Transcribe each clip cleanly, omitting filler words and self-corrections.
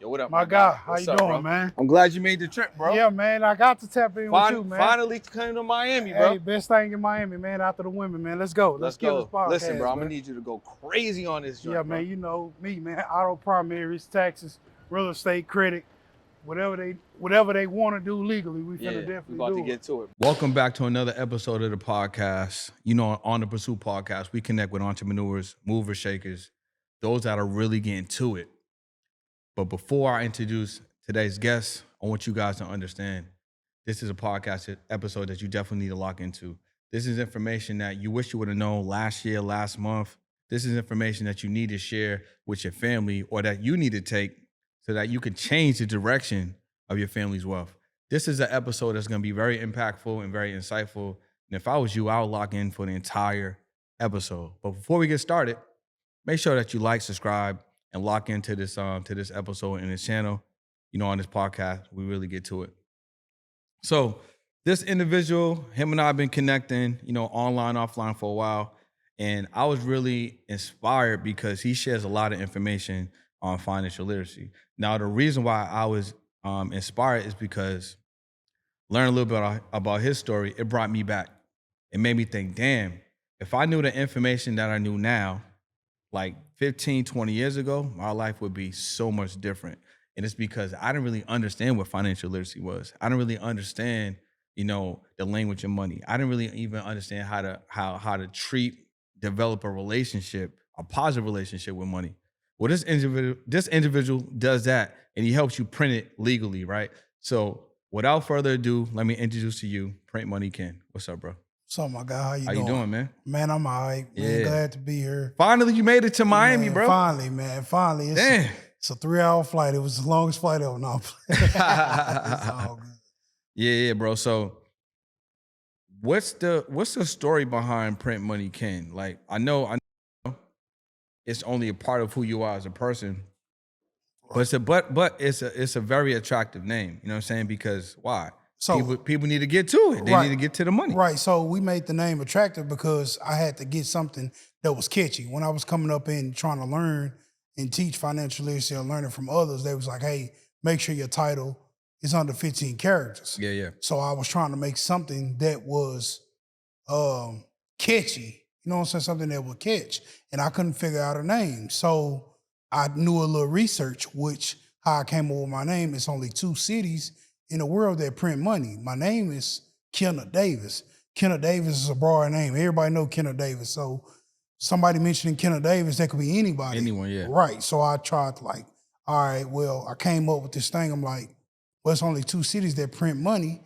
Yo, what up, My guy? How What's you up, doing, bro? man? I'm glad you made the trip, bro. Yeah, man. I got to tap in with you, man. Finally came to Miami, bro. Hey, best thing in Miami, man. After the women, man. Let's go. Let's kill this podcast. Listen, bro, I'm man. gonna need you to go crazy on this joint, Yeah, bro. man. You know me, man. Auto primaries, taxes, real estate, credit, whatever they want to do legally, we finna definitely we about do to get to it. Welcome back to another episode of the podcast. You know, on the Pursuit podcast, we connect with entrepreneurs, movers, shakers, those that are really getting to it. But before I introduce today's guest, I want you guys to understand this is a podcast episode that you definitely need to lock into. This is information that you wish you would have known last year, last month. This is information that you need to share with your family or that you need to take so that you can change the direction of your family's wealth. This is an episode that's going to be very impactful and very insightful. And if I was you, I would lock in for the entire episode. But before we get started, make sure that you like, subscribe, and lock into this episode and this channel. You know, on this podcast, we really get to it. So this individual, him and I have been connecting, you know, online, offline for a while. And I was really inspired because he shares a lot of information on financial literacy. Now, the reason why I was inspired is because learning a little bit about his story, it brought me back. It made me think, damn, if I knew the information that I knew now, like 15, 20 years ago, my life would be so much different. And it's because I didn't really understand what financial literacy was. I didn't really understand, you know, the language of money. I didn't really even understand how to develop a relationship, a positive relationship with money. Well, this individual does that, and he helps you print it legally, right? So without further ado, let me introduce to you Print Money Ken. What's up, bro? What's up, my guy? How you doing, man? Man, I'm all right, man. Yeah. Glad to be here. Finally, you made it to Miami, man, bro. Finally, man. Finally. It's a 3-hour flight. It was the longest flight ever. No, it's all good. Yeah, bro. So what's the story behind Print Money Ken? Like, I know it's only a part of who you are as a person. But it's a very attractive name. You know what I'm saying? Because why? So people need to get to it. They need to get to the money. Right. So we made the name attractive because I had to get something that was catchy. When I was coming up and trying to learn and teach financial literacy or learning from others, they was like, hey, make sure your title is under 15 characters. Yeah. So I was trying to make something that was catchy. You know what I'm saying? Something that would catch. And I couldn't figure out a name. So I knew a little research, which how I came up with my name. It's only 2 cities in the world that print money. My name is Kenneth Davis. Kenneth Davis is a broad name. Everybody know Kenneth Davis. So somebody mentioning Kenneth Davis, that could be anybody. Anyone, yeah. Right. So I tried to like, all right, well, I came up with this thing. I'm like, well, it's only 2 cities that print money,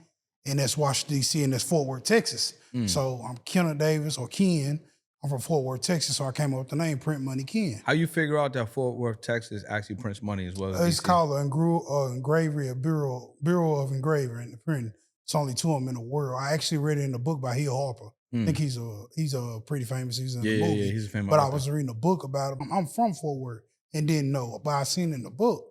and that's Washington, D.C., and that's Fort Worth, Texas. So I'm Kenneth Davis, or Ken. I'm from Fort Worth, Texas, so I came up with the name Print Money Ken. How you figure out that Fort Worth, Texas actually prints money as well as It's DC? called an engravery, a Bureau of Engraving and Printing. It's only 2 of them in the world. I actually read it in the book by Hill Harper. I think he's a pretty famous. He's in the movie. Yeah, he's a famous. But I was reading a book about him. I'm from Fort Worth and didn't know, but I seen it in the book.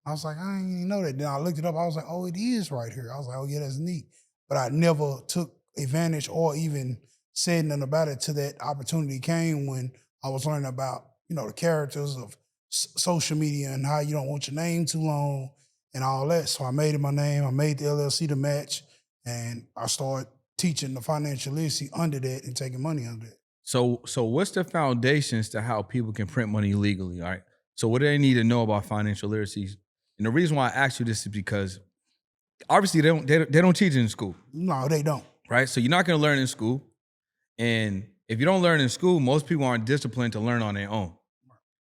I was like, I didn't even know that. Then I looked it up. I was like, oh, it is right here. I was like, oh yeah, that's neat. But I never took advantage or even said nothing about it till that opportunity came when I was learning about, you know, the characters of social media and how you don't want your name too long and all that. So I made it my name. I made the LLC to match, and I started teaching the financial literacy under that and taking money under it. So what's the foundations to how people can print money legally? All right. So what do they need to know about financial literacy? And the reason why I asked you this is because obviously they don't teach it in school. No, they don't. Right. So you're not going to learn in school. And if you don't learn in school, most people aren't disciplined to learn on their own,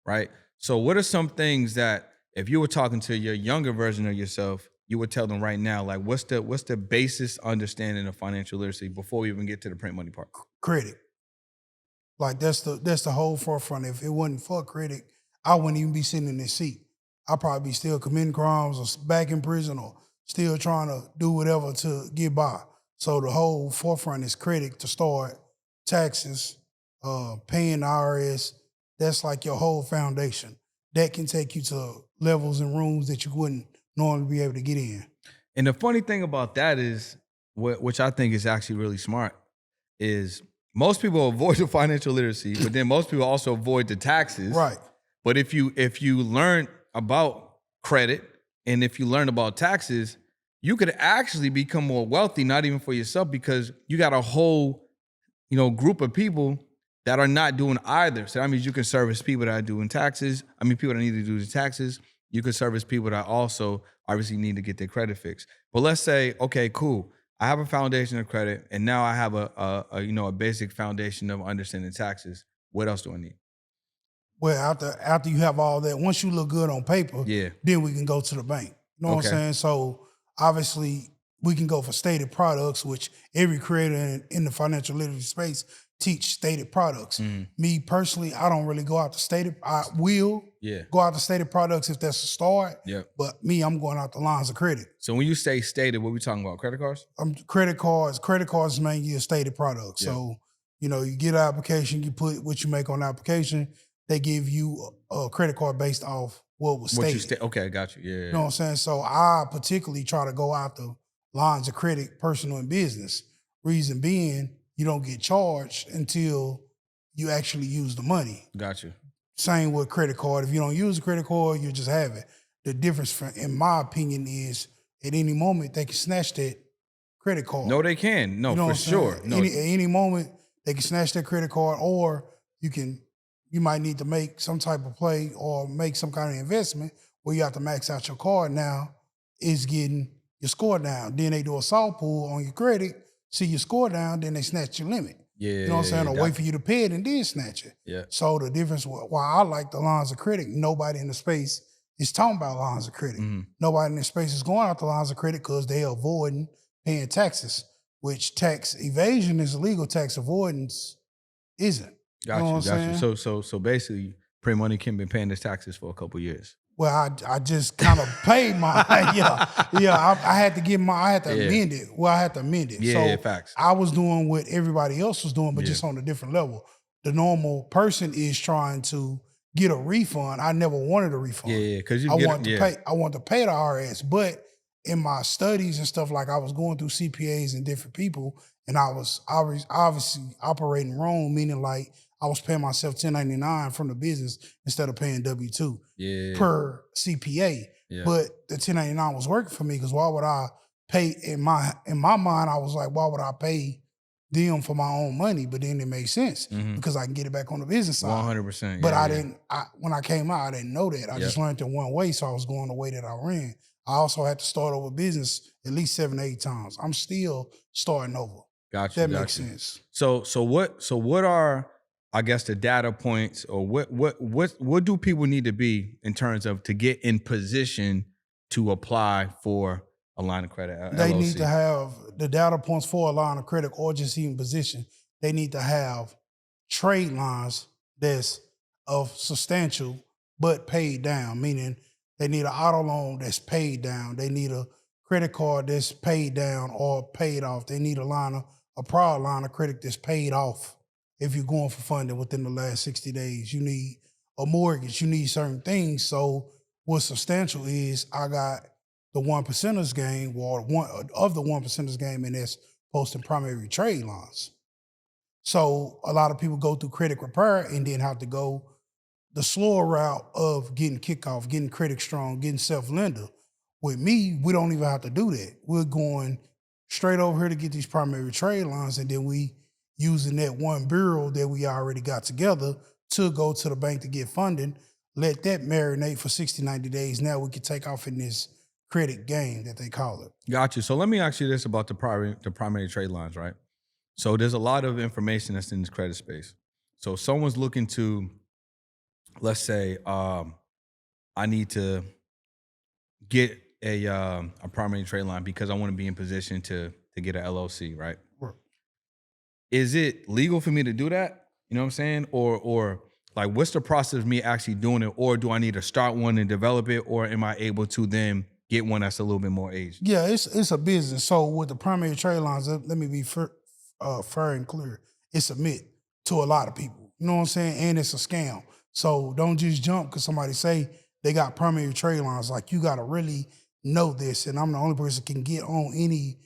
right? So what are some things that if you were talking to your younger version of yourself, you would tell them right now, like what's the basis understanding of financial literacy before we even get to the print money part? Credit. Like that's the whole forefront. If it wasn't for credit, I wouldn't even be sitting in this seat. I'd probably be still committing crimes or back in prison or still trying to do whatever to get by. So the whole forefront is credit to start. Taxes, paying the IRS, that's like your whole foundation. That can take you to levels and rooms that you wouldn't normally be able to get in. And the funny thing about that is, which I think is actually really smart, is most people avoid the financial literacy, but then most people also avoid the taxes. Right. But if you learn about credit, and if you learn about taxes, you could actually become more wealthy, not even for yourself, because you got a whole, group of people that are not doing either. So that means you can service people that are doing taxes. I mean, people that need to do the taxes. You can service people that also obviously need to get their credit fixed. But let's say, okay, cool. I have a foundation of credit, and now I have a basic foundation of understanding taxes. What else do I need? Well, after you have all that, once you look good on paper, Yeah. then we can go to the bank. You know what I'm saying? So obviously we can go for stated products, which every creator in the financial literacy space teach stated products. Me personally, I don't really go out to stated. I will go out to stated products if that's a start. Yeah. But me, I'm going out the lines of credit. So when you say stated, what are we talking about? Credit cards? Credit cards mainly a stated product. Yeah. So, you get an application, you put what you make on the application, they give you a credit card based off what was stated. Okay, got you. Yeah. You know what I'm saying? So I particularly try to go out the lines of credit, personal and business. Reason being, you don't get charged until you actually use the money. Got you. Same with credit card. If you don't use a credit card, you just have it. The difference, in my opinion, is at any moment they can snatch that credit card. No, they can. No, for sure. No. At any moment they can snatch that credit card, or you might need to make some type of play or make some kind of investment where you have to max out your card. Now is getting your score down. Then they do a salt pool on your credit, see your score down, then they snatch your limit. Yeah. You know what I'm saying? Or wait for you to pay it and then snatch it. Yeah. So the difference, why I like the lines of credit, nobody in the space is talking about lines of credit. Nobody in the space is going out the lines of credit because they're avoiding paying taxes, which tax evasion is illegal, tax avoidance isn't. Got you. So basically, Pre-Money Kim been paying his taxes for a couple years. Well, I just kind of paid my I had to amend it. Well, I had to amend it. Yeah, facts. I was doing what everybody else was doing, but just on a different level. The normal person is trying to get a refund. I never wanted a refund. Yeah, because I want to pay the IRS, but in my studies and stuff, like I was going through CPAs and different people, and I was obviously operating wrong, meaning like I was paying myself 1099 from the business instead of paying W-2 per CPA. Yeah. But the 1099 was working for me because why would I pay, in my mind, I was like, why would I pay them for my own money? But then it made sense because I can get it back on the business side. 100%. But when I came out, I didn't know that. I just learned it one way, so I was going the way that I ran. I also had to start over business at least 7 to 8 times. I'm still starting over. Gotcha. That makes sense. So what are, I guess, the data points, or what do people need to be in terms of to get in position to apply for a line of credit? They LLC? need to have the data points for a line of credit or just even position. They need to have trade lines that's of substantial but paid down, meaning they need an auto loan that's paid down. They need a credit card that's paid down or paid off. They need a prior line of credit that's paid off. If you're going for funding within the last 60 days, you need a mortgage, you need certain things. So what's substantial is I got the 1%ers game, or one of the 1%ers game, and that's posting primary trade lines. So a lot of people go through credit repair and then have to go the slower route of getting kickoff, getting credit strong, getting self-lender. With me, we don't even have to do that. We're going straight over here to get these primary trade lines, and then we using that one bureau that we already got together to go to the bank to get funding, let that marinate for 60, 90 days. Now we can take off in this credit game that they call it. Got you. So let me ask you this about the primary trade lines, right? So there's a lot of information that's in this credit space. So if someone's looking to, let's say, I need to get a primary trade line because I want to be in position to get an LLC, right? Is it legal for me to do that? You know what I'm saying? Or like, what's the process of me actually doing it? Or do I need to start one and develop it? Or am I able to then get one that's a little bit more aged? Yeah, it's a business. So with the primary trade lines, let me be fair and clear. It's a myth to a lot of people. You know what I'm saying? And it's a scam. So don't just jump because somebody say they got primary trade lines. Like, you got to really know this. And I'm the only person that can get on any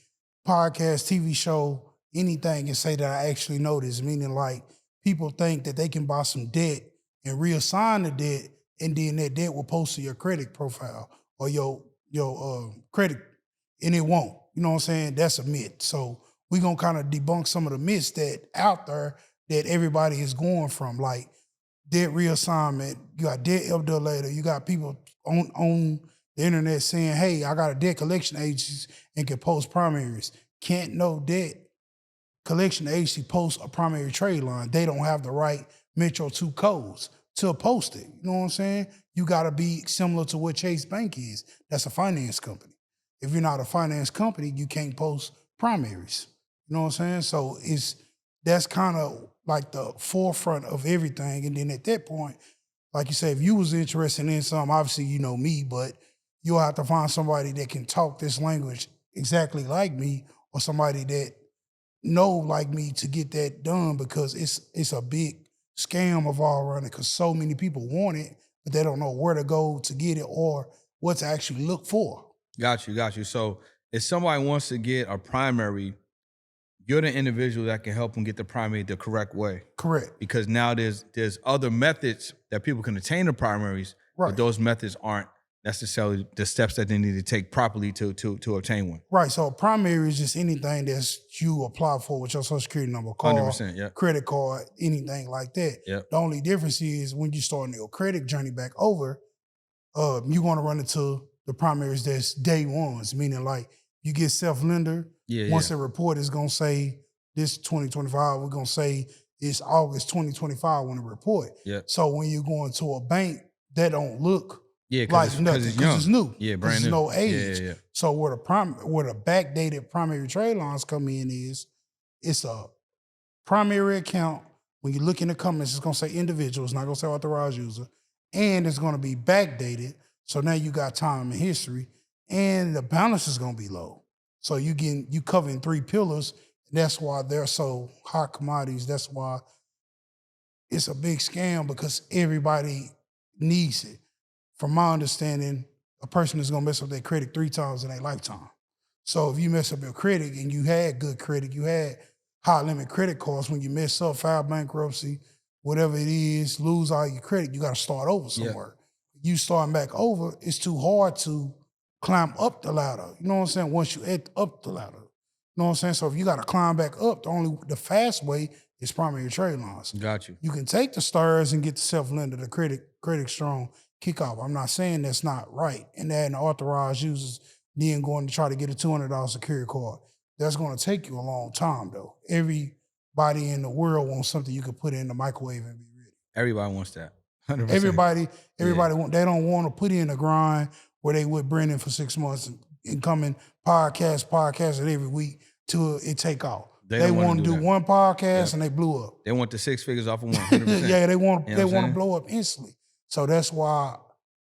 podcast, TV show, anything and say that I actually know this, meaning like people think that they can buy some debt and reassign the debt, and then that debt will post to your credit profile or your credit, and it won't. You know what I'm saying? That's a myth. So we're gonna kind of debunk some of the myths that out there that everybody is going from, like debt reassignment. You got debt later. You got people on the internet saying, "Hey, I got a debt collection agency and can post primaries." Can't no debt collection agency post a primary trade line. They don't have the right Metro 2 codes to post it. You know what I'm saying? You got to be similar to what Chase Bank is. That's a finance company. If you're not a finance company, you can't post primaries. You know what I'm saying? So that's kind of like the forefront of everything. And then at that point, like you say, if you was interested in something, obviously you know me, but you'll have to find somebody that can talk this language exactly like me, or somebody that know like me to get that done, because it's a big scam of all around it, because so many people want it, but they don't know where to go to get it or what to actually look for. Got you. So if somebody wants to get a primary, you're the individual that can help them get the primary the correct way. Correct. Because now there's other methods that people can attain the primaries, Right. but those methods aren't necessarily the steps that they need to take properly to obtain one. Right. So primary is just anything that's you apply for with your social security number, car, 100%, yeah. credit card, anything like that. Yep. The only difference is when you start your credit journey back over, you're going to run into the primaries that's day ones, meaning like you get self-lender. Once the report is going to say this 2025, we're going to say it's August 2025 when the report. Yeah. So when you're going to a bank, that don't look like nothing, because it's new. Yeah, brand new. There's no age. Yeah. So where the backdated primary trade lines come in is, it's a primary account. When you look in the comments, it's going to say individual. It's not going to say authorized user. And it's going to be backdated. So now you got time and history. And the balance is going to be low. So you covering 3 pillars. That's why they're so hot commodities. That's why it's a big scam, because everybody needs it. From my understanding, a person is going to mess up their credit 3 times in their lifetime. So if you mess up your credit and you had good credit, you had high limit credit cards, when you mess up, file bankruptcy, whatever it is, lose all your credit, you got to start over somewhere. You starting back over, it's too hard to climb up the ladder. You know what I'm saying? Once you up the ladder. You know what I'm saying? So if you got to climb back up, the fast way is primary trade lines. Got you. You can take the stars and get the self-lender, the credit strong kickoff. I'm not saying that's not right. And adding authorized users, then going to try to get a $200 security card. That's going to take you a long time, though. Everybody in the world wants something you can put in the microwave and be ready. Everybody wants that. 100%. Everybody they don't want to put in a grind where they with Brendan for 6 months and come in podcast every week till it take off. They want to do one podcast and they blew up. They want the 6 figures off of one. 100%. Yeah, they want to blow up instantly. So that's why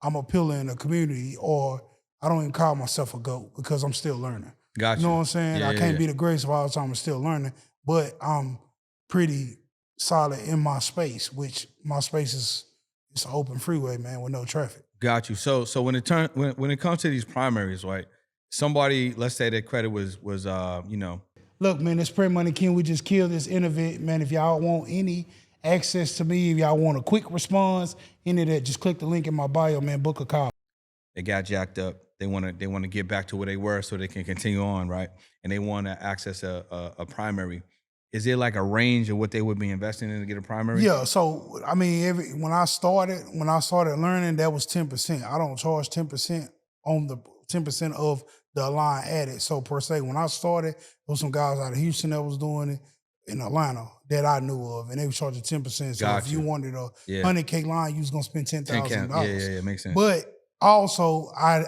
I'm a pillar in the community, or I don't even call myself a GOAT, because I'm still learning. Gotcha. You know what I'm saying? I can't be the greatest of all time. I'm still learning, but I'm pretty solid in my space, which my space is an open freeway, man, with no traffic. Got you. So when it comes to these primaries, right? Somebody, let's say their credit was Look, man, it's Print Money King. We just killed this innovate, man. If y'all want any access to me, if y'all want a quick response, any of that, just click the link in my bio, man. Book a call. They got jacked up. They want to get back to where they were so they can continue on, right? And they want to access a primary. Is there like a range of what they would be investing in to get a primary? Yeah. So I mean, when I started learning, that was 10%. I don't charge 10% on the 10% of the line added. So per se, when I started, there was some guys out of Houston that was doing it, in Atlanta that I knew of, and they were charging 10%. So if you wanted a 100K line, you was gonna spend $10,000. Yeah, makes sense. But also, I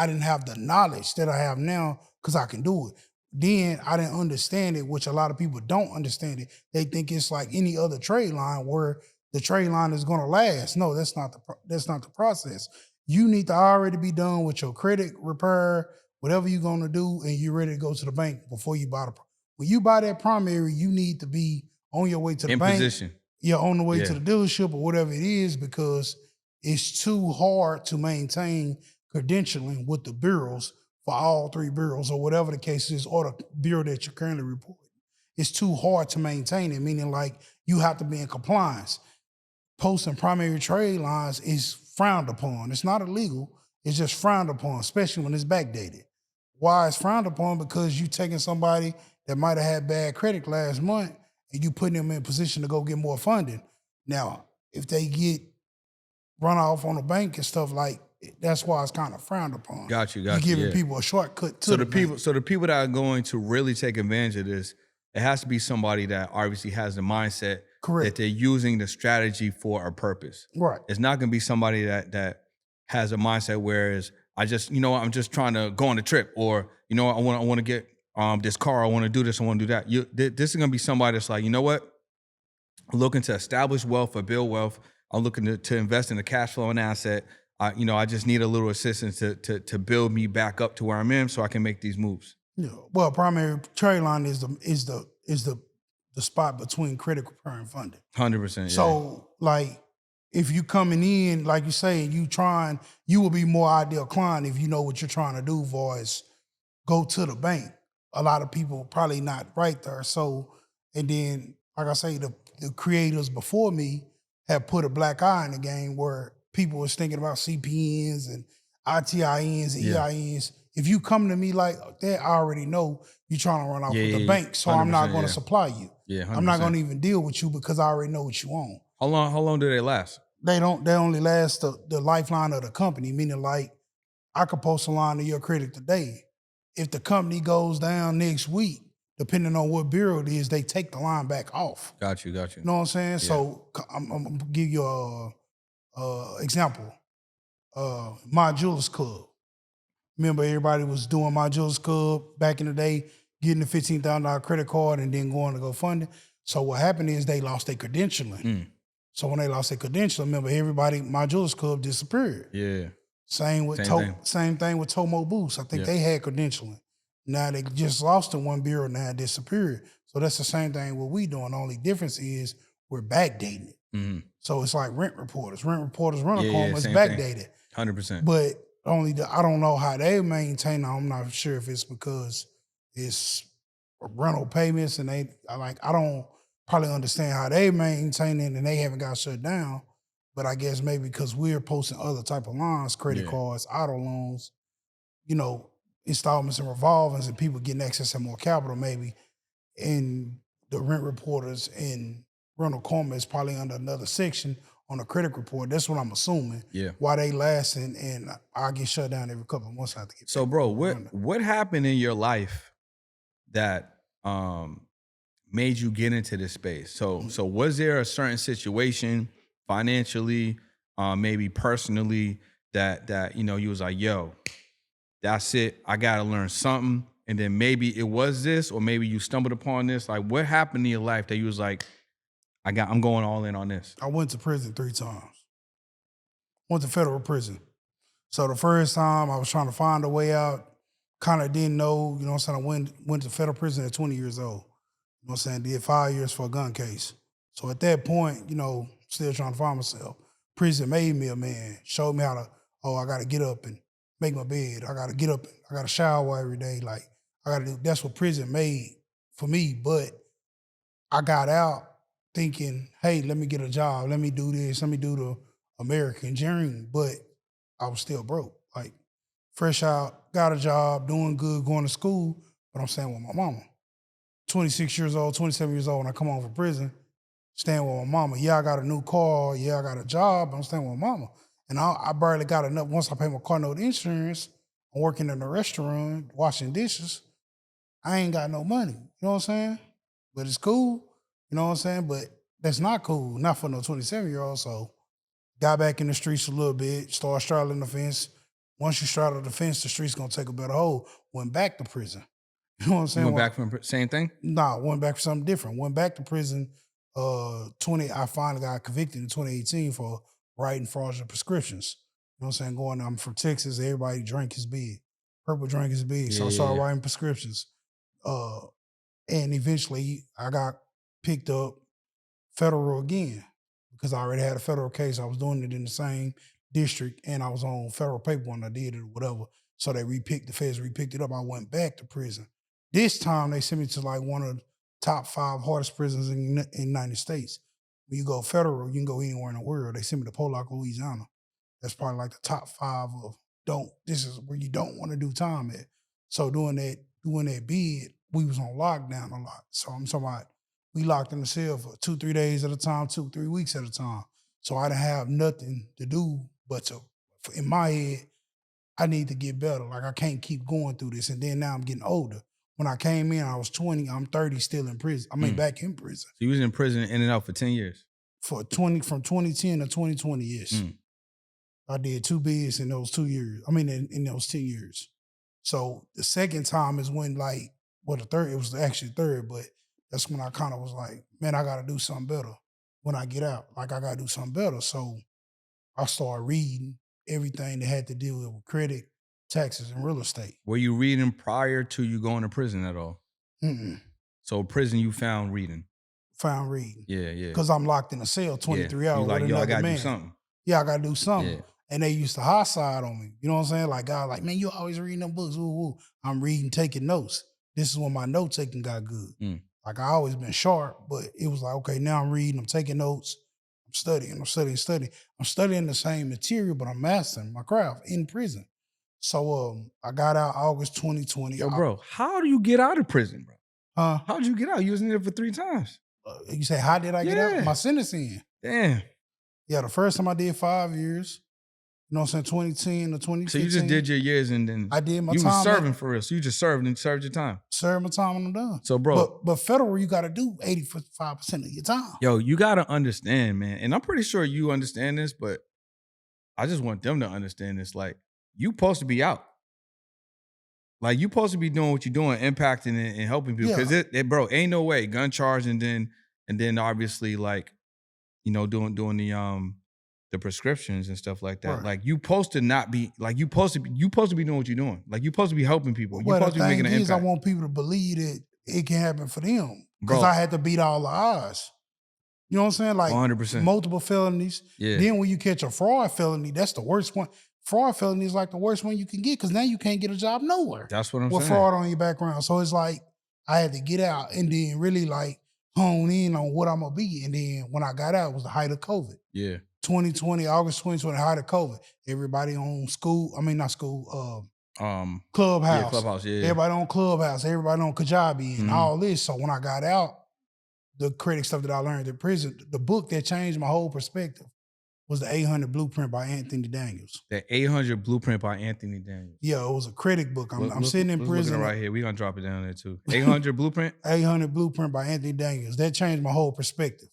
didn't have the knowledge that I have now, because I can do it. Then I didn't understand it, which a lot of people don't understand it. They think it's like any other trade line where the trade line is gonna last. No, that's not the process. You need to already be done with your credit repair, whatever you're gonna do, and you're ready to go to the bank before you buy the. When you buy that primary, you need to be on your way to the bank. In position. Yeah, on the way to the dealership or whatever it is, because it's too hard to maintain credentialing with the bureaus for all 3 bureaus or whatever the case is, or the bureau that you're currently reporting. It's too hard to maintain it, meaning like you have to be in compliance. Posting primary trade lines is frowned upon. It's not illegal. It's just frowned upon, especially when it's backdated. Why it's frowned upon? Because you taking somebody that might have had bad credit last month and you putting them in a position to go get more funding. Now, if they get run off on the bank and stuff, like that's why it's kind of frowned upon. Got you. You're giving Yeah. people a shortcut to So the bank. the people that are going to really take advantage of this, it has to be somebody that obviously has the mindset that Correct. they're using the strategy for a purpose. Right. It's not going to be somebody that has a mindset whereas I just, I'm just trying to go on a trip, or I want to get this car, I want to do this, I want to do that. This is going to be somebody that's like, you know what? I'm looking to establish wealth or build wealth. I'm looking to invest in a cash flow and asset. I just need a little assistance to build me back up to where I'm in, so I can make these moves. Yeah. Well, primary trade line is the spot between credit repair and funding. 100%. Yeah. So, like, if you coming in, like you say, you will be more ideal client if you know what you're trying to do, as go to the bank. A lot of people probably not right there. So, and then, like I say, the creators before me have put a black eye in the game where people was thinking about CPNs and ITINs and EINs. If you come to me like that, I already know you're trying to run off with the bank. So I'm not going to supply you. Yeah, 100%. I'm not going to even deal with you because I already know what you want. How long do they last? They only last the lifeline of the company, meaning like I could post a line to your credit today. If the company goes down next week, depending on what bureau it is, they take the line back off. Got you. You know what I'm saying? Yeah. So I'm going to give you a example. My Jewelers Club. Remember everybody was doing My Jewelers Club back in the day, getting the $15,000 credit card and then going to go fund it. So what happened is they lost their credentialing. So when they lost their credentialing, remember everybody, My Jewelers Club disappeared. Yeah. Same thing with Tomo Boost. I think they had credentialing. Now they just lost in one bureau, now it disappeared. So that's the same thing what we doing. The only difference is we're backdating it. Mm-hmm. So it's like rent reporters, Rent-A-Calm is backdated. 100%. But I don't know how they maintain it. I'm not sure if it's because it's rental payments and I don't probably understand how they maintain it and they haven't got shut down. But I guess maybe because we're posting other type of lines, credit cards, auto loans, installments and revolvings, and people getting access to more capital maybe. And the rent reporters and Rent-A-Calm is probably under another section on a credit report. That's what I'm assuming. Yeah. Why they last and I get shut down every couple of months. I have to get so, bro, what happened in your life that made you get into this space? So was there a certain situation financially, maybe personally, that you was like, yo, that's it, I gotta learn something, and then maybe it was this, or maybe you stumbled upon this? Like, what happened in your life that you was like, I'm going all in on this? I went to prison 3 times. Went to federal prison. So the first time I was trying to find a way out, kind of didn't know, you know what I'm saying? I went to federal prison at 20 years old. You know what I'm saying? Did 5 years for a gun case. So at that point, still trying to find myself. Prison made me a man, showed me how to, I got to get up and make my bed. I got to get up, I got to shower every day. Like, that's what prison made for me. But I got out thinking, hey, let me get a job. Let me do this. Let me do the American dream. But I was still broke. Like, fresh out, got a job, doing good, going to school, but I'm staying with my mama. 26 years old, 27 years old, when I come home from prison, staying with my mama. Yeah, I got a new car. Yeah, I got a job, but I'm staying with my mama. And I barely got enough. Once I pay my car note insurance, I'm working in a restaurant, washing dishes. I ain't got no money. You know what I'm saying? But it's cool. You know what I'm saying? But that's not cool. Not for no 27-year-old. So got back in the streets a little bit, started straddling the fence. Once you straddle the fence, the street's gonna take a better hold. Went back to prison. You know what I'm saying? You went back from same thing? Nah, went back for something different. Went back to prison. I finally got convicted in 2018 for writing fraudulent prescriptions. You know what I'm saying? I'm from Texas. Everybody drink is big. Purple drink is big. So I started writing prescriptions. And eventually I got picked up federal again because I already had a federal case. I was doing it in the same district and I was on federal paper when I did it or whatever. So the feds repicked it up. I went back to prison. This time they sent me to like one of the top 5 hardest prisons in the United States. When you go federal, you can go anywhere in the world. They sent me to Pollock, Louisiana. That's probably like the top 5 of this is where you don't want to do time at. So doing that bid, we was on lockdown a lot. So I'm talking about we locked in the cell for 2-3 days at a time, 2-3 weeks at a time. So I didn't have nothing to do but in my head, I need to get better. Like I can't keep going through this. And then now I'm getting older. When I came in, I was 20. I'm 30, still in prison. I mean, back in prison. So you was in prison in and out for 10 years? From 2010 to 2020, yes. I did 2 bids in those 2 years. I mean, in those 10 years. So the second time is when the third, it was actually third, but that's when I kind of was like, man, I got to do something better when I get out. Like I got to do something better. So I started reading everything that had to deal with credit, taxes, and real estate. Were you reading prior to you going to prison at all? So prison, you found reading? Found reading. Yeah. Because I'm locked in a cell 23 hours with another I got to man. do something. Yeah, I got to do something. Yeah. And they used to hot side on me. You know what I'm saying? Like, God, like, man, you always reading them books. Woo, woo. I'm reading, taking notes. This is when my note taking got good. Like, I always been sharp, but it was like, okay, now I'm reading, I'm taking notes, I'm studying. I'm studying the same material, but I'm mastering my craft in prison. So I got out August 2020. Yo, bro, how do you get out of prison, bro? How did you get out? You was in there for 3 times. You say, how did I get out? My sentencing. Damn. Yeah, the first time I did 5 years. You know what I'm saying? 2010 to 2015. So you just did your years and then I did my you time. was serving for real. So you just served your time. Served my time and I'm done. So bro. But federal, you got to do 85% of your time. Yo, you got to understand, man. And I'm pretty sure you understand this, but I just want them to understand this. Like, you supposed to be out. Like, you supposed to be doing what you're doing, impacting and helping people. Because bro, ain't no way. Gun charge and then obviously like, you know, doing the prescriptions and stuff like that. Right. Like you supposed to not be like you supposed to be doing what you're doing. Like you supposed to be helping people. You supposed to be making an impact. I want people to believe that it can happen for them. Because I had to beat all the odds. You know what I'm saying? Like 100%. Multiple felonies. Yeah. Then when you catch a fraud felony, that's the worst one. Fraud felony is like the worst one you can get because now you can't get a job nowhere. That's what I'm saying. With fraud on your background. So it's like I had to get out and then really like hone in on what I'm gonna be. And then when I got out, it was the height of COVID. Yeah. 2020, August 2020, height of COVID. Everybody on Clubhouse. Yeah, Clubhouse, yeah. Everybody on Clubhouse, everybody on Kajabi and all this. So when I got out, the credit stuff that I learned in prison, the book that changed my whole perspective was the 800 Blueprint by Anthony Daniels. The 800 Blueprint by Anthony Daniels. Yeah, it was a credit book. I'm sitting in prison. Right here. We're going to drop it down there too. 800 Blueprint? 800 Blueprint by Anthony Daniels. That changed my whole perspective.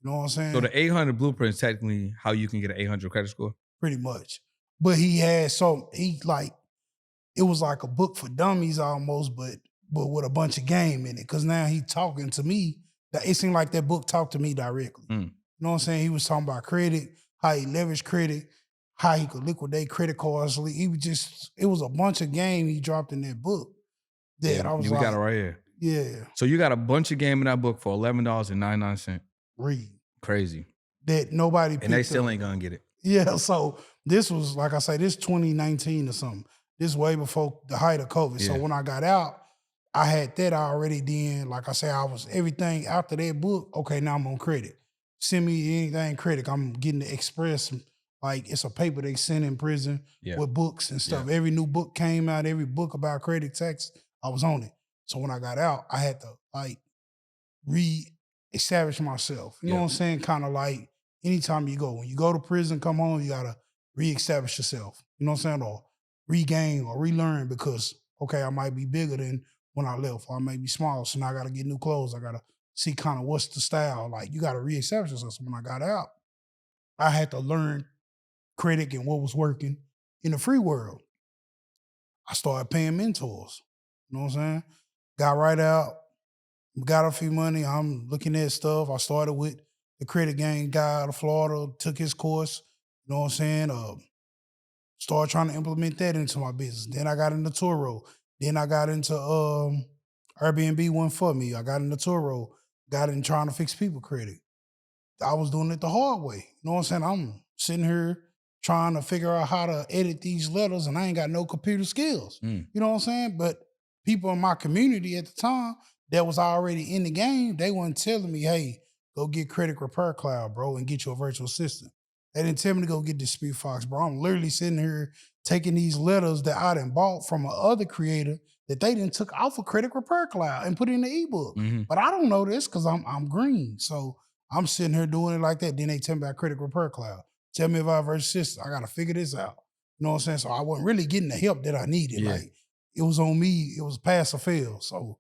You know what I'm saying? So the 800 Blueprint is technically how you can get an 800 credit score? Pretty much. But it was like a book for dummies almost, but with a bunch of game in it. Because now he talking to me. It seemed like that book talked to me directly. You know what I'm saying? He was talking about credit, how he leveraged credit, how he could liquidate credit cards. It was a bunch of game he dropped in that book. That I was we got it right here. Yeah. So you got a bunch of game in that book for $11.99. Read. Crazy. That nobody picked and they still up. ain't gonna get it. Yeah, so this was, like I say, this 2019 or something. This way before the height of COVID. Yeah. So when I got out, I had that already then. Like I say, I was everything after that book, okay, now I'm on credit. Send me anything credit. I'm getting the express, like it's a paper they send in prison with books and stuff. Every new book came out, every book about credit tax, I was on it. So when I got out, I had to like re-establish myself. You know what I'm saying? Kind of like anytime when you go to prison, come home, you gotta re-establish yourself. You know what I'm saying? Or regain or relearn because, okay, I might be bigger than when I left, or I may be small, so now I gotta get new clothes. I gotta see kind of what's the style. Like you gotta re-establish yourself. So when I got out, I had to learn credit and what was working in the free world. I started paying mentors. You know what I'm saying? Got right out, got a few money. I'm looking at stuff. I started with the credit gang guy out of Florida, took his course. You know what I'm saying? Started trying to implement that into my business. Then I got into Turo. Then I got into Airbnb wasn't for me. I got into Turo. Got in trying to fix people credit. I was doing it the hard way. You know what I'm saying? I'm sitting here trying to figure out how to edit these letters and I ain't got no computer skills. You know what I'm saying? But people in my community at the time that was already in the game, they weren't telling me, hey, go get Credit Repair Cloud, bro, and get you a virtual assistant. They didn't tell me to go get Dispute Fox, bro. I'm literally sitting here taking these letters that I done bought from a other creator that they done took off of Credit Repair Cloud and put in the ebook. Mhm. But I don't know this because I'm green. So I'm sitting here doing it like that. Then they tell me about Credit Repair Cloud. Tell me if I have a system. I got to figure this out. You know what I'm saying? So I wasn't really getting the help that I needed. Yeah. Like it was on me. It was pass or fail. So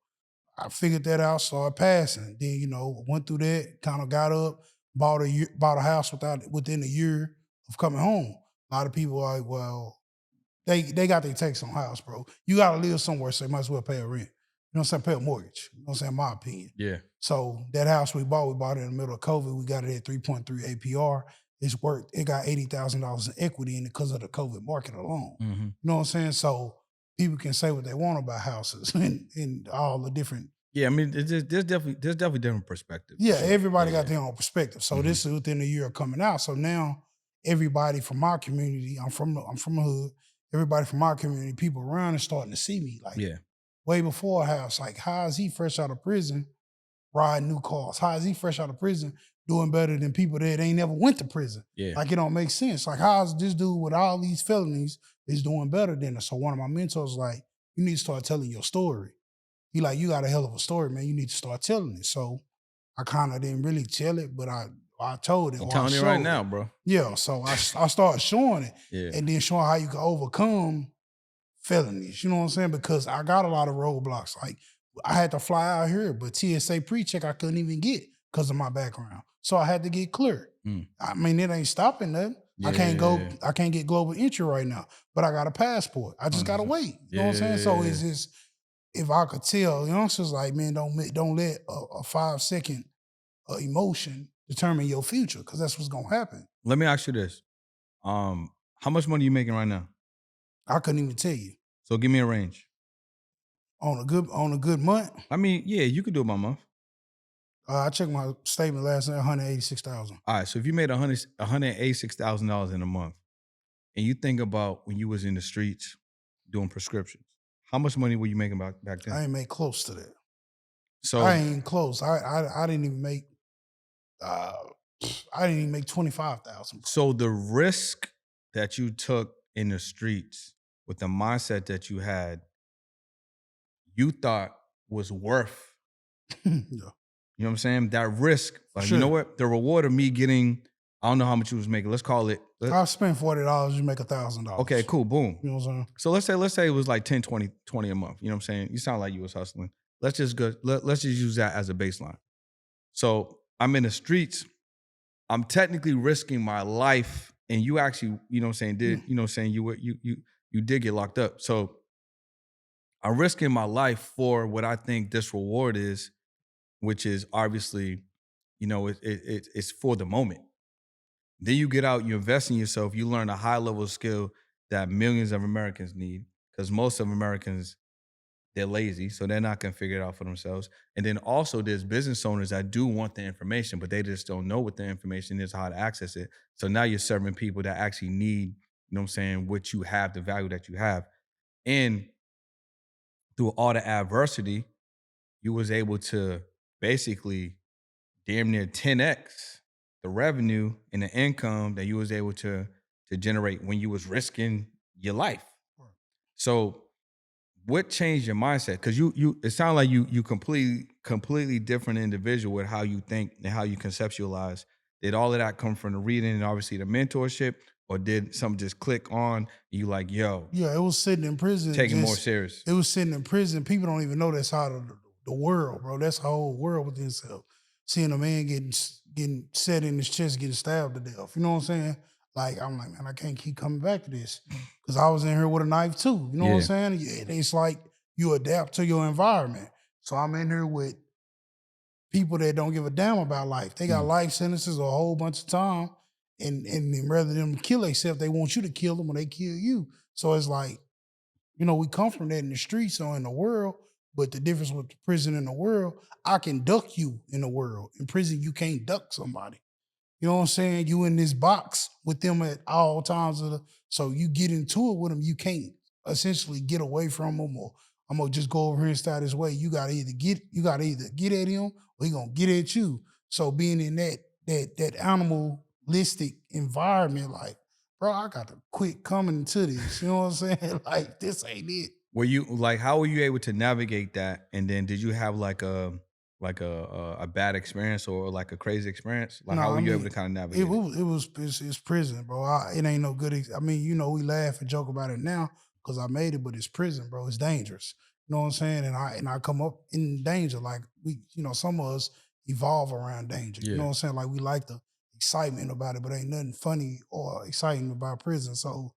I figured that out, started passing. Then, you know, went through that, kind of got up, bought a house within a year of coming home. A lot of people are like, well, they got their takes on house, bro. You gotta live somewhere, so you might as well pay a rent. You know what I'm saying? Pay a mortgage. You know what I'm saying? My opinion. Yeah. So that house we bought it in the middle of COVID. We got it at 3.3 APR. It's worked. It got $80,000 in equity in it because of the COVID market alone. Mhm. You know what I'm saying? So people can say what they want about houses and all the different. Yeah, I mean, there's definitely different perspectives. Yeah, Sure. everybody Yeah. got their own perspective. So Mhm. this is within a year of coming out. So now everybody from my community, I'm from the hood. Everybody from my community, people around is starting to see me like Yeah. way before a house. Like, how is he fresh out of prison riding new cars? How is he fresh out of prison doing better than people that ain't never went to prison? Yeah. Like, it don't make sense. Like, how is this dude with all these felonies is doing better than us? So one of my mentors was like, you need to start telling your story. He like, you got a hell of a story, man. You need to start telling it. So I kind of didn't really tell it, but I told it. I'm or I telling you right showed now, it. bro. Yeah, so I started showing it Yeah. and then showing how you can overcome felonies. You know what I'm saying? Because I got a lot of roadblocks. Like I had to fly out here, but TSA pre-check I couldn't even get because of my background. So I had to get clear. Mm. I mean, it ain't stopping nothing. I can't go. I can't get global entry right now, but I got a passport. I just gotta 100%. wait. You know what I'm saying? So Yeah. it's just if I could tell youngsters like, man, don't let a 5-second emotion determine your future because that's what's gonna happen. Let me ask you this. How much money are you making right now? I couldn't even tell you So give me a range. on a good month. I mean, yeah, you could do it by month. I checked my statement last night, 186,000. All right. So if you made $186,000 in a month, and you think about when you was in the streets doing prescriptions, how much money were you making back then? I ain't make close to that. So I ain't close. I didn't even make. I didn't even make 25,000. So the risk that you took in the streets with the mindset that you had, you thought was worth, Yeah. you know what I'm saying? That risk, like, Sure. you know what? The reward of me getting, I don't know how much you was making. Let's call it. I spent $40, you make $1,000. Okay, cool, boom. You know what I'm saying? So let's say it was like 10, 20 a month. You know what I'm saying? You sound like you was hustling. Let's just use that as a baseline. So I'm in the streets. I'm technically risking my life, and you actually, you know what I'm saying, you know what I'm saying, you did get locked up. So I'm risking my life for what I think this reward is, which is obviously, you know, it's for the moment. Then you get out, you invest in yourself, you learn a high level skill that millions of Americans need, because most of Americans, they're lazy, so they're not going to figure it out for themselves. And then also there's business owners that do want the information, but they just don't know what the information is, how to access it. So now you're serving people that actually need, you know what I'm saying, what you have, the value that you have. And through all the adversity, you was able to basically damn near 10x the revenue and the income that you was able to generate when you was risking your life. So what changed your mindset? Because you it sounds like you completely different individual with how you think and how you conceptualize. Did all of that come from the reading and obviously the mentorship, or did something just click on and you like, yo, Yeah, it was sitting in prison. taking more serious? It was sitting in prison. People don't even know that's how the world, bro. That's the whole world within itself. Seeing a man getting set in his chest, getting stabbed to death. You know what I'm saying? Like, I'm like, man, I can't keep coming back to this. Because I was in here with a knife too. You know what I'm saying? Yeah, it's like you adapt to your environment. So I'm in here with people that don't give a damn about life. They got life sentences a whole bunch of time. And then rather than kill themselves, they want you to kill them or they kill you. So it's like, you know, we come from that in the streets or in the world, but the difference with the prison in the world, I can duck you in the world. In prison, you can't duck somebody. You know what I'm saying? You in this box with them at all times so you get into it with them, you can't essentially get away from them, or I'm gonna just go over here and start this way. You gotta either get at him or he gonna get at you. So being in that animalistic environment, like bro, I got to quit coming to this. You know what I'm saying? Like, this ain't it. Were you like, how were you able to navigate that? And then did you have like a bad experience or like a crazy experience? Like No, how were I you able mean, to kind of navigate it? it's prison, bro. It ain't no good. I mean, you know, we laugh and joke about it now because I made it, but it's prison, bro. It's dangerous. You know what I'm saying? And I come up in danger. Like you know, some of us evolve around danger. You know Yeah. what I'm saying? Like we like the excitement about it, but ain't nothing funny or exciting about prison. So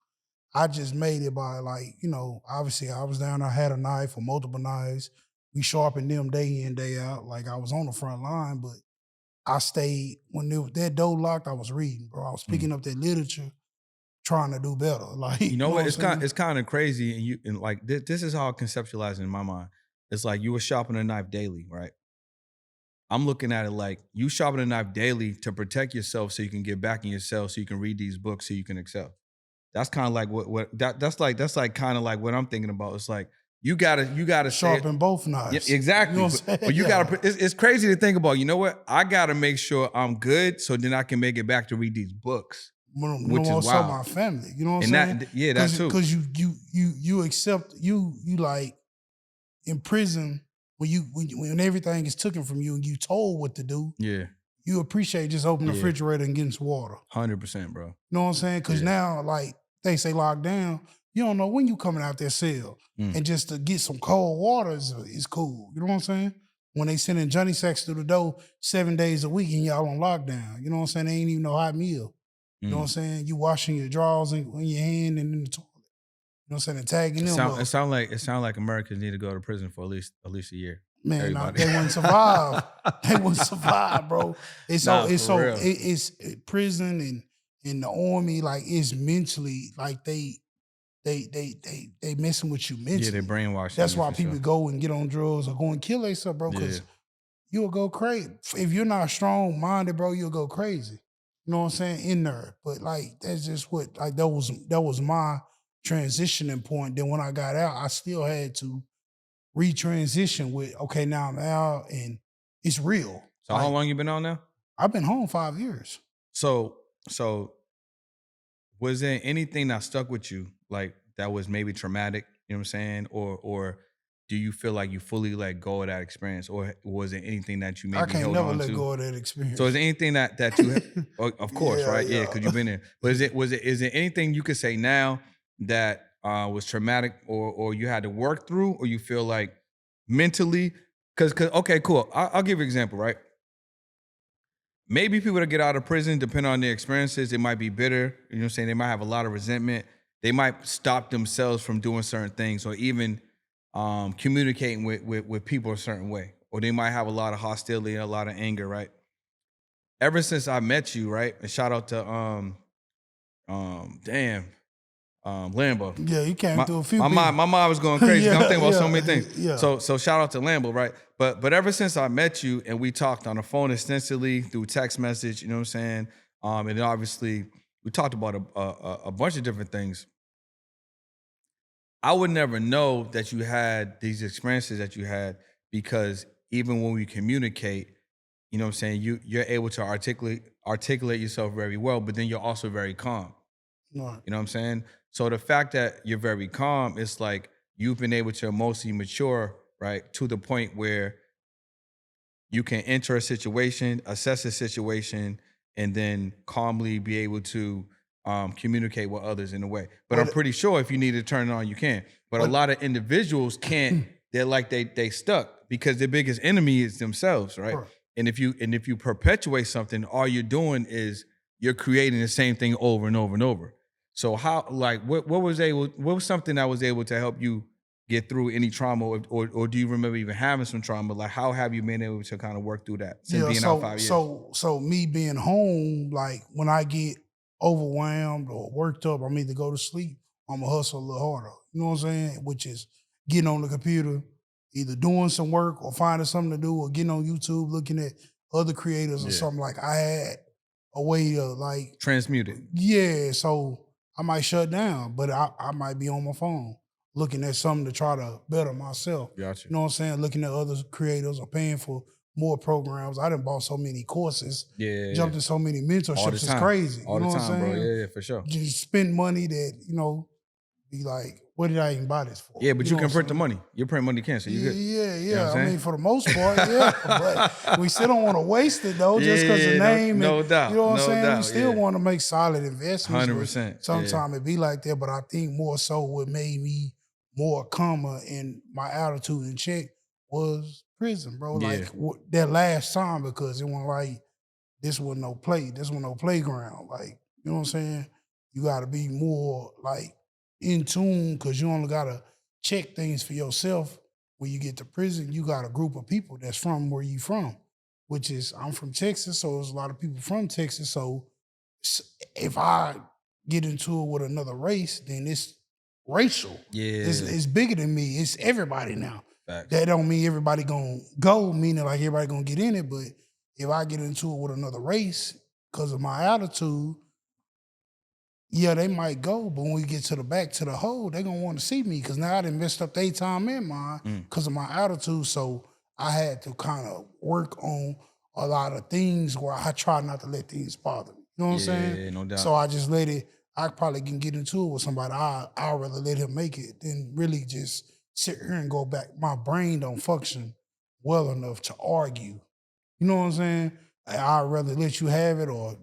I just made it by like, you know, obviously I was down, I had a knife or multiple knives. We sharpened them day in, day out. Like I was on the front line, but I stayed when that door locked, I was reading, bro. I was Mm. picking up that literature, trying to do better. Like, You you know know what what? I'm saying? It's kind of crazy, and like this is how I conceptualize it in my mind. It's like you were sharpening a knife daily, right? I'm looking at it like you sharpen a knife daily to protect yourself, so you can get back in yourself, so you can read these books, so you can excel. That's kind of like that's like kind of like what I'm thinking about. It's like you gotta say it. Sharpen both Yeah, knives. You know exactly. what I'm saying? But you Yeah. gotta. It's crazy to think about. You know what? I gotta make sure I'm good, so then I can make it back to read these books, No which is more so wild. my family. You know what I'm And saying? that, yeah, that too. Cause you accept you like in prison when everything is taken from you and you told what to do, Yeah, you appreciate just opening the yeah, refrigerator and getting some water. 100%, bro. You know what I'm saying? Because Yeah. now, like they say, locked down, you don't know when you coming out their cell, Mm. and just to get some cold water is cool. You know what I'm saying? When they sending Johnny Sacks through the door 7 days a week and y'all on lockdown, you know what I'm saying? They ain't even no hot meal. You know what I'm Mm. saying? You washing your drawers in your hand and in the toilet. You know what I'm saying? And tagging them up. It sound like Americans need to go to prison for at least a year. Man, Everybody. they wouldn't survive. They wouldn't survive, bro. Nah, for real. Prison and the army, like it's mentally like they messing with you Yeah, they mentally. brainwashing That's you why for people sure. go and get on drugs or go and kill themselves, bro, Yeah. because you'll go crazy. If you're not strong minded, bro, you'll go crazy. You know what I'm saying? In there. But like that's just what like that was my transitioning point. Then when I got out, I still had to retransition with, okay, now I'm out and it's real. So how Like long you been on now? I've been home 5 years. So was there anything that stuck with you, like that was maybe traumatic? You know what I'm saying? Or do you feel like you fully let go of that experience, or was there anything that you I maybe can't held never on let to? go of that experience. So is there anything that you, of course, Yeah, right? Yeah, yeah. because you've been there. But is there anything you could say now that was traumatic, or you had to work through, or you feel like mentally? Because okay, cool. I'll give you an example, right? Maybe people that get out of prison, depending on their experiences, they might be bitter. You know what I'm saying? They might have a lot of resentment. They might stop themselves from doing certain things, or even communicating with people a certain way. Or they might have a lot of hostility and a lot of anger, right? Ever since I met you, right? And shout out to damn, Lambo. Yeah, you came My through a few my people. mind, my mind was going crazy. 'Cause I'm Yeah, thinking about so yeah, many things. yeah. So shout out to Lambo, right? But ever since I met you and we talked on the phone extensively through text message, you know what I'm saying? And then obviously we talked about a bunch of different things. I would never know that you had these experiences that you had, because even when we communicate, you know what I'm saying, you're able to articulate yourself very well, but then you're also very calm. Right. You know what I'm saying? So the fact that you're very calm, it's like you've been able to emotionally mature, right? To the point where you can enter a situation, assess a situation, and then calmly be able to communicate with others in a way. But I'm But pretty sure if you need to turn it on, you can. But a but lot of individuals can't. They're like they stuck because their biggest enemy is themselves, right? Right. And if you perpetuate something, all you're doing is you're creating the same thing over and over and over. So how, like, what was something that was able to help you get through any trauma, or do you remember even having some trauma? Like, how have you been able to kind of work through that since yeah, being out so 5 years? so me being home, like when I get overwhelmed or worked up, I'm either go to sleep, or I'm gonna hustle a little harder. You know what I'm saying? Which is getting on the computer, either doing some work or finding something to do, or getting on YouTube looking at other creators or Yeah. something. Like I had a way to like, Transmuted. yeah, so I might shut down, but I might be on my phone looking at something to try to better myself. Gotcha. You know what I'm saying? Looking at other creators or paying for more programs. I done bought so many courses, Yeah. jumped in so many All the mentorships. It's time. crazy. All You the know what time, I'm bro. saying? Yeah, for sure. Just spend money that, be like, what did I even buy this for? Yeah, but you know can what print I'm the saying? money. You print money, you can, so you Yeah, good. yeah, You know what yeah. I'm I saying? mean, for the most part, yeah. But we still don't want to waste it though, just because the Yeah, name. no And, doubt. you know what I'm No saying? We doubt. still Yeah. want to make solid investments, but 100%. Yeah. sometimes it be like that. But I think more so what made me more calmer in my attitude in check was prison, bro. Yeah. Like that last time, because it wasn't like this was no play. This was no playground. Like, you know what I'm saying? You got to be more like in tune, because you only got to check things for yourself. When you get to prison, you got a group of people that's from where you from, which is, I'm from Texas, so there's a lot of people from Texas. So if I get into it with another race, then it's racial. Yeah. It's bigger than me. It's everybody now. Facts. That don't mean everybody gonna go, meaning like everybody gonna get in it. But if I get into it with another race because of my attitude, yeah, they might go. But when we get to the back to the hole, they gonna want to see me, because now I done messed up their time and mine because of my attitude. So I had to kind of work on a lot of things where I try not to let things bother me. You know what I'm saying? Yeah, no doubt. So I just let it. I probably can get into it with somebody. I'd rather let him make it than really just sit here and go back. My brain don't function well enough to argue. You know what I'm saying? I'd rather let you have it, or,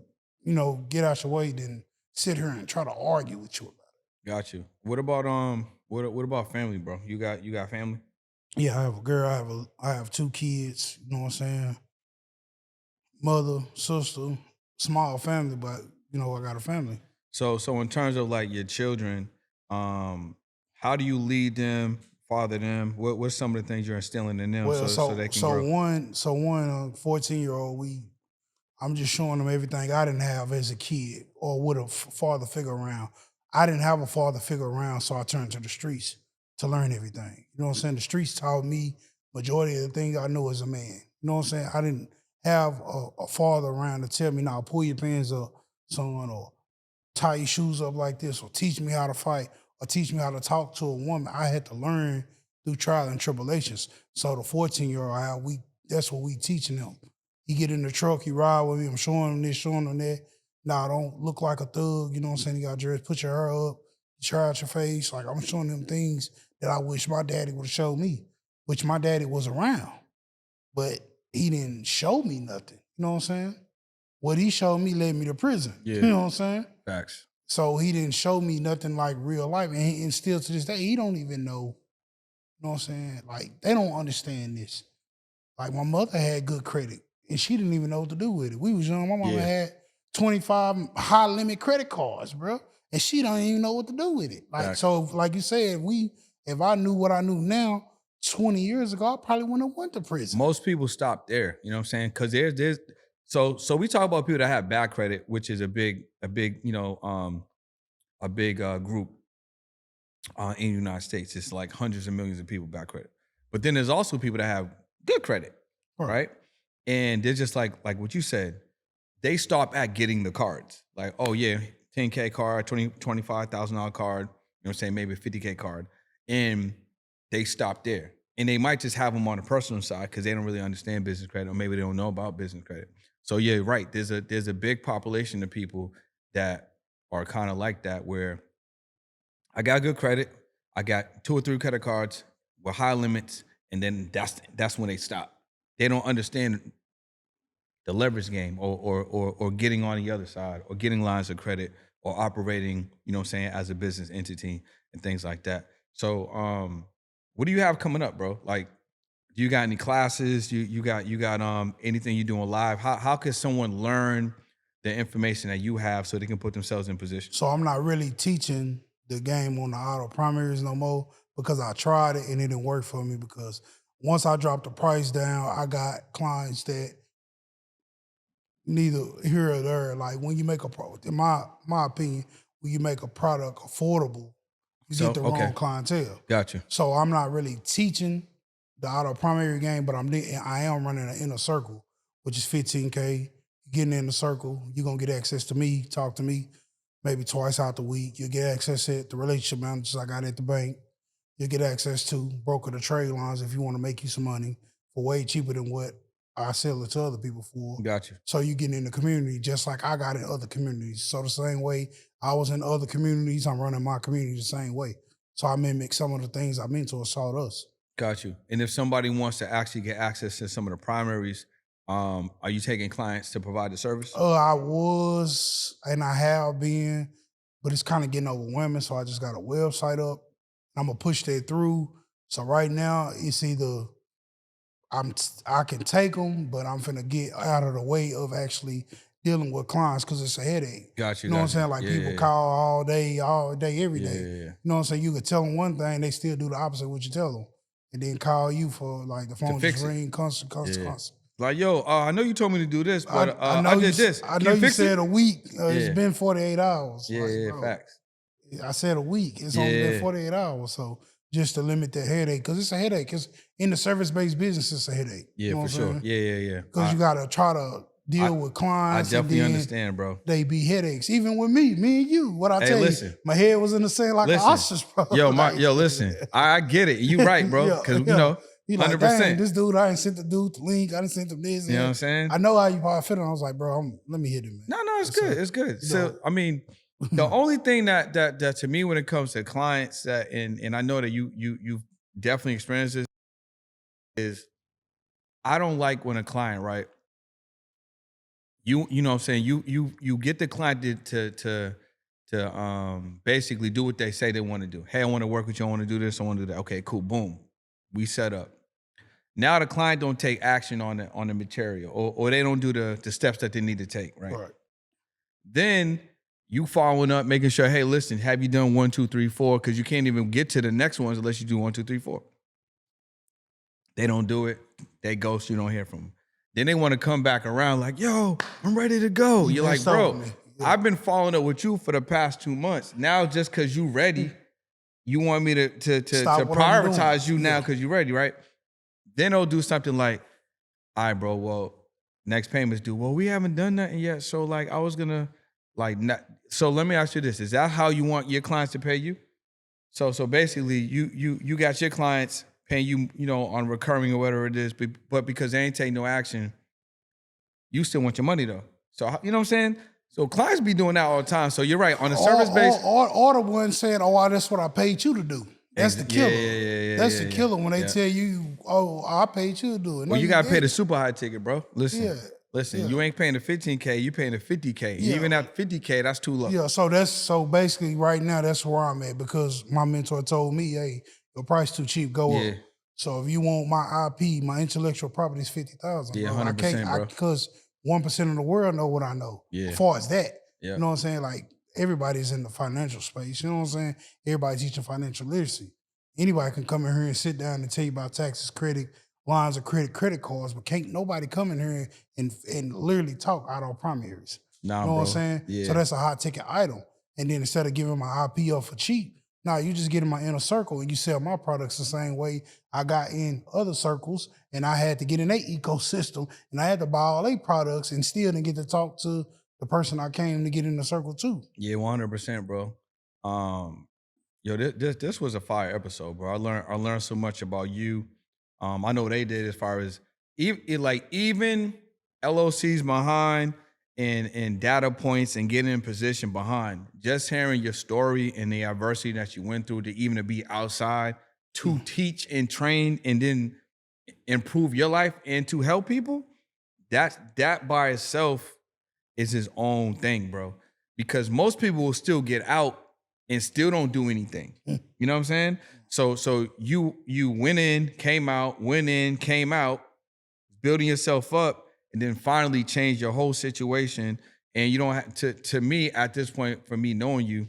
get out your way than sit here and try to argue with you about it. Got you. What about what about family, bro? You got family? Yeah, I have a girl. I have 2 kids. You know what I'm saying? Mother, sister, small family, but I got a family. So in terms of like your children, how do you lead them, father them? What's some of the things you're instilling in them Well, so they can grow? one 14-year-old, I'm just showing them everything I didn't have as a kid, or with a father figure around. I didn't have a father figure around, so I turned to the streets to learn everything. You know what I'm saying? The streets taught me majority of the things I know as a man. You know what I'm saying? I didn't have a father around to tell me, now pull your pants up, son, or tie your shoes up like this, or teach me how to fight, or teach me how to talk to a woman. I had to learn through trial and tribulations. So the 14-year-old, that's what we teaching him. He get in the truck, he ride with me, I'm showing him this, showing him that. Nah, don't look like a thug, you know what I'm saying? You got dressed, put your hair up, try out your face. Like, I'm showing them things that I wish my daddy would have showed me, which my daddy was around, but he didn't show me nothing. You know what I'm saying? What he showed me led me to prison. Yeah. You know what I'm saying? Facts. So he didn't show me nothing like real life. And still to this day, he don't even know. You know what I'm saying? Like, they don't understand this. Like, my mother had good credit, and she didn't even know what to do with it. We was young. My mama Yeah. had 25 high limit credit cards, bro. And she don't even know what to do with it. Like, Facts. so like you said, if I knew what I knew now 20 years ago, I probably wouldn't have went to prison. Most people stop there, you know what I'm saying? Because there's so we talk about people that have bad credit, which is a big group in the United States. It's like hundreds of millions of people bad credit. But then there's also people that have good credit, right? And they're just like what you said, they stop at getting the cards. Like, oh yeah, 10K card, $25,000 card, you know what I'm saying, maybe a 50K card. And they stop there. And they might just have them on the personal side because they don't really understand business credit, or maybe they don't know about business credit. So yeah, right. There's a big population of people that are kind of like that, where I got good credit, I got 2 or 3 credit cards with high limits, and then that's when they stop. They don't understand the leverage game, or getting on the other side, or getting lines of credit, or operating, you know what I'm saying, as a business entity and things like that. So what do you have coming up, bro? Like, do you got any classes? You got anything you doing live? How can someone learn the information that you have so they can put themselves in position? So I'm not really teaching the game on the auto primaries no more, because I tried it and it didn't work for me, because once I dropped the price down, I got clients that neither here or there. Like, when you make in my opinion, when you make a product affordable, you get the wrong clientele. Gotcha. So I'm not really teaching the auto primary game, but I am running an inner circle, which is 15K. Getting in the circle, you're gonna get access to me, talk to me maybe twice out the week. You'll get access to the relationship managers I got at the bank. You'll get access to broker the trade lines if you want to make you some money for way cheaper than what I sell it to other people for. Got you. So you get in the community just like I got in other communities. So the same way I was in other communities, I'm running my community the same way. So I mimic some of the things our mentors taught us. Got you. And if somebody wants to actually get access to some of the primaries, are you taking clients to provide the service? I was and I have been, but it's kind of getting overwhelming. So I just got a website up. I'm gonna push that through. So right now it's either I can take them, but I'm finna get out of the way of actually dealing with clients because it's a headache. Got you. You know what I'm got saying? you. Like Yeah, people yeah, call all day, every day. yeah. You know what I'm saying? You could tell them one thing, they still do the opposite of what you tell them, and then call you for like the phone fix just it. ring, constant. Yeah. Like, yo, I know you told me to do this, but I know I you. did this. I Can know you you fix said it? a week. Yeah. It's been 48 hours. Yeah, Like, yeah, bro, facts. I said a week. It's only been 48 hours. So just to limit that headache, because it's a headache. Because in the service-based business, it's a headache. Yeah, you know for what sure. I'm saying? Yeah. Because you got to try to deal with I clients. And definitely then understand, bro. they be headaches. Even with me and you. What I Hey, tell listen. you, my head was in the sand like an ostrich, bro. Yo, listen. I get it. You right, bro. Because you know, You like, 100%. dang, this dude, I ain't sent the dude the link. I didn't send him this. You know what I'm saying? I know how you probably feeling. I was like, bro, let me hit him, man. No, it's good. It's good. So, know. I mean, the only thing that to me when it comes to clients that and I know that you've definitely experienced this is I don't like when a client, right? You know what I'm saying? You get the client to basically do what they say they want to do. Hey, I want to work with you. I want to do this. I want to do that. Okay, cool. Boom. We set up. Now the client don't take action on the material or they don't do the steps that they need to take, right? Then you following up, making sure, hey, listen, have you done 1, 2, 3, 4? Because you can't even get to the next ones unless you do 1, 2, 3, 4. They don't do it. They ghost. You don't hear from them. Then they want to come back around like, yo, I'm ready to go. You're like, bro, I've been following up with you for the past 2 months. Now just because you ready, you want me to prioritize you now because you're ready, right? Then they'll do something like, all right, bro, well, next payment's due. Well, we haven't done nothing yet. So like I was gonna so let me ask you this. Is that how you want your clients to pay you? So basically you got your clients paying you, on recurring or whatever it is, but because they ain't taking no action, you still want your money though. So you know what I'm saying? So clients be doing that all the time. So you're right. On the service base. Or the one saying, oh, that's what I paid you to do. That's the killer. Yeah, that's the killer when they tell you, oh, I paid you to do it. No, well, you got to pay the super high ticket, bro. Listen, Yeah. You ain't paying the 15K, you paying the 50K. Yeah. Even at 50K, that's too low. Yeah, so basically right now that's where I'm at because my mentor told me, hey, your price too cheap, go up. So if you want my IP, my intellectual property is 50,000. Yeah, 100%, bro. Because 1% of the world know what I know. Yeah. As far as that. Yeah. You know what I'm saying? Like everybody's in the financial space. You know what I'm saying? Everybody's teaching financial literacy. Anybody can come in here and sit down and tell you about taxes, credit, lines of credit cards, but can't nobody come in here and literally talk out on primaries. Nah, you know bro. what I'm saying? Yeah. So that's a hot ticket item. And then instead of giving my IP up for cheap, now you just get in my inner circle and you sell my products the same way I got in other circles, and I had to get in their ecosystem and I had to buy all their products and still didn't get to talk to the person I came to get in the circle too. Yeah, 100%, bro. Yo, this was a fire episode, bro. I learned so much about you. I know they did as far as even LOCs behind and data points and getting in position behind. Just hearing your story and the adversity that you went through to even to be outside to teach and train and then improve your life and to help people. That by itself is his own thing, bro. Because most people will still get out and still don't do anything. You know what I'm saying? So you went in, came out, building yourself up, and then finally change your whole situation. And you don't have to me at this point, for me knowing you,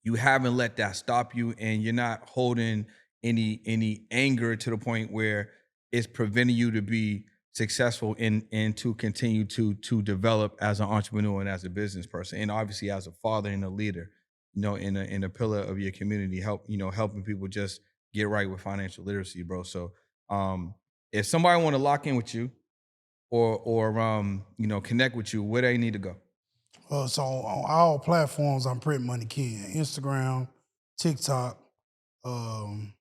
you haven't let that stop you, and you're not holding any anger to the point where it's preventing you to be successful and to continue to develop as an entrepreneur and as a business person, and obviously as a father and a leader, in a pillar of your community, helping people just get right with financial literacy, bro. So if somebody want to lock in with you or connect with you, where they need to go? So on all platforms, I'm Print Money Ken. Instagram, TikTok, YouTube.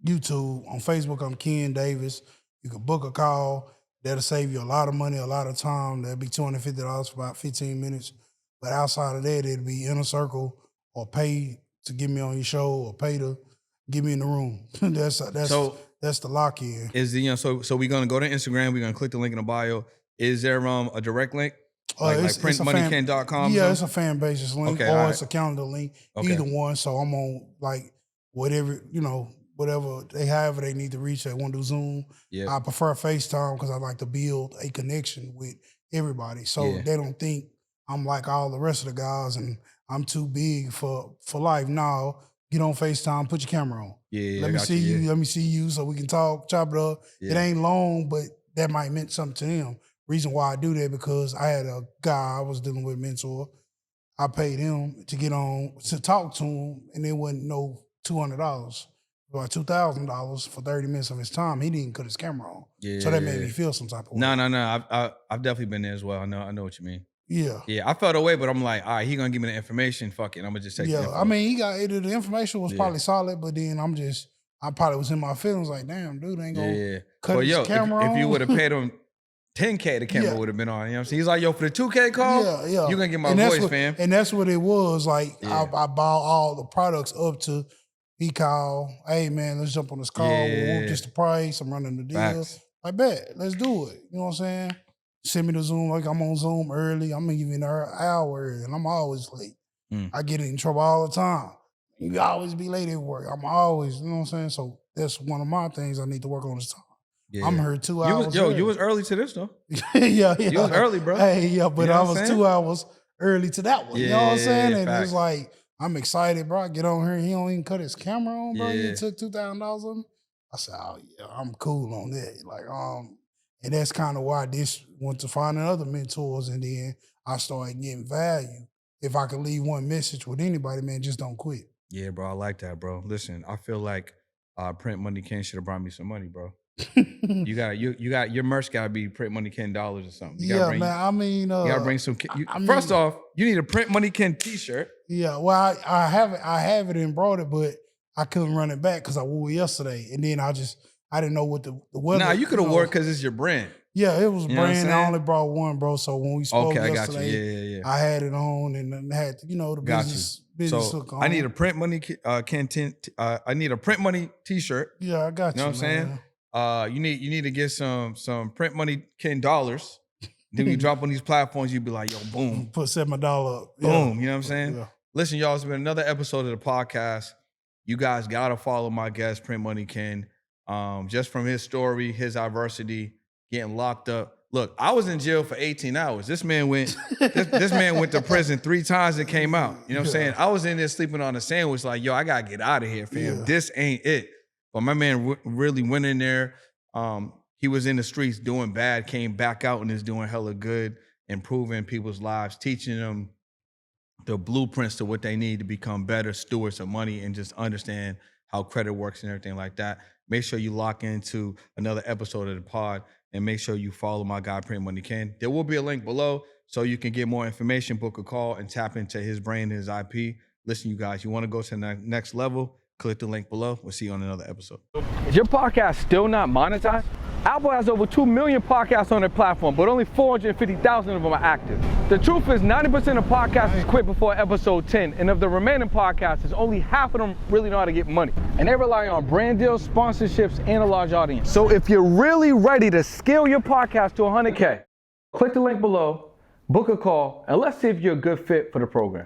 On Facebook, I'm Ken Davis. You can book a call. That'll save you a lot of money, a lot of time. That'll be $250 for about 15 minutes. But outside of that, it'll be inner circle or pay to get me on your show or pay to get me in the room. that's the lock in. Is the so we're gonna go to Instagram. We're gonna click the link in the bio. Is there a direct link? Like printmoneyken.com? Yeah, it's a fan basis link, Okay, or it's a calendar link. Okay. Either one. So I'm on like whatever they need to reach. They want to do Zoom. Yeah. I prefer FaceTime because I like to build a connection with everybody, so they don't think I'm like all the rest of the guys and I'm too big for life. Now get on FaceTime, put your camera on. Yeah, let me see you. Let me see you, so we can talk, chop it up. Yeah. It ain't long, but that might mean something to them. Reason why I do that because I had a guy I was dealing with, a mentor. I paid him to get on to talk to him, and it wasn't no $200, about $2,000 for 30 minutes of his time. He didn't cut his camera on, so that made me feel some type of way. No. I've definitely been there as well. I know what you mean. Yeah. Yeah, I felt away, but I'm like, all right, he gonna give me the information. Fuck it, I'm gonna just take the info. I mean, the information was probably solid, but then I probably was in my feelings like, damn, dude ain't gonna cut his camera on. If you would have paid him $10K, the camera would have been on. You know what I'm saying? He's like, yo, for the $2K call, you're gonna get my voice, fam. And that's what it was. Like, I bought all the products up to, he called, hey man, let's jump on this call. We'll whoop this the price. I'm running the deal. Facts. I bet, let's do it. You know what I'm saying? Send me the Zoom, like I'm on Zoom early. I'm gonna give you an hour early, and I'm always late. I get in trouble all the time. You always be late at work. I'm always, you know what I'm saying? So that's one of my things I need to work on this time. Yeah. I'm here 2 hours. You was early to this though. yeah. You was early, bro. Hey, yeah, but you know I was 2 hours early to that one. You know what I'm saying? And facts. it's like, I'm excited, bro. I get on here, he don't even cut his camera on, bro. Yeah. You took $2,000 of him. I said, oh yeah, I'm cool on that. Like, and that's kind of why I went to finding other mentors, and then I started getting value. If I could leave one message with anybody, man, just don't quit. Yeah, bro, I like that, bro. Listen, I feel like Print Money Ken should have brought me some money, bro. you got your merch gotta be Print Money Ken dollars or something. You man. I mean, you gotta bring some. First off, you need a Print Money Ken T-shirt. Yeah, well, I have it and brought it, but I couldn't run it back because I wore it yesterday, and then I didn't know what the weather. Nah, you could have wore it because it's your brand. Yeah, it was brand. I only brought one, bro. So when we spoke yesterday, I had it on and had the business look on. I need a Print Money I need a Print Money T-shirt. Yeah, I got you. You know what I'm saying? You need to get some Print Money Ken dollars. Then you drop on these platforms, you be like, yo, boom. Set my dollar up. Boom. You know what I'm saying? Yeah. Listen, y'all, it's been another episode of the podcast. You guys gotta follow my guest, Print Money Ken. Just from his story, his adversity, getting locked up. Look, I was in jail for 18 hours. This man went to prison 3 times and came out. You know what I'm saying? I was in there sleeping on a sandwich like, yo, I gotta get out of here, fam. Yeah. This ain't it. But my man really went in there. He was in the streets doing bad, came back out and is doing hella good, improving people's lives, teaching them the blueprints to what they need to become better stewards of money and just understand how credit works and everything like that. Make sure you lock into another episode of the pod and make sure you follow my guy, Print Money Ken. There will be a link below so you can get more information, book a call, and tap into his brain and his IP. Listen, you guys, you want to go to the next level, click the link below. We'll see you on another episode. Is your podcast still not monetized? Apple has over 2 million podcasts on their platform, but only 450,000 of them are active. The truth is 90% of podcasters quit before episode 10, and of the remaining podcasters, only half of them really know how to get money. And they rely on brand deals, sponsorships, and a large audience. So if you're really ready to scale your podcast to 100K, click the link below, book a call, and let's see if you're a good fit for the program.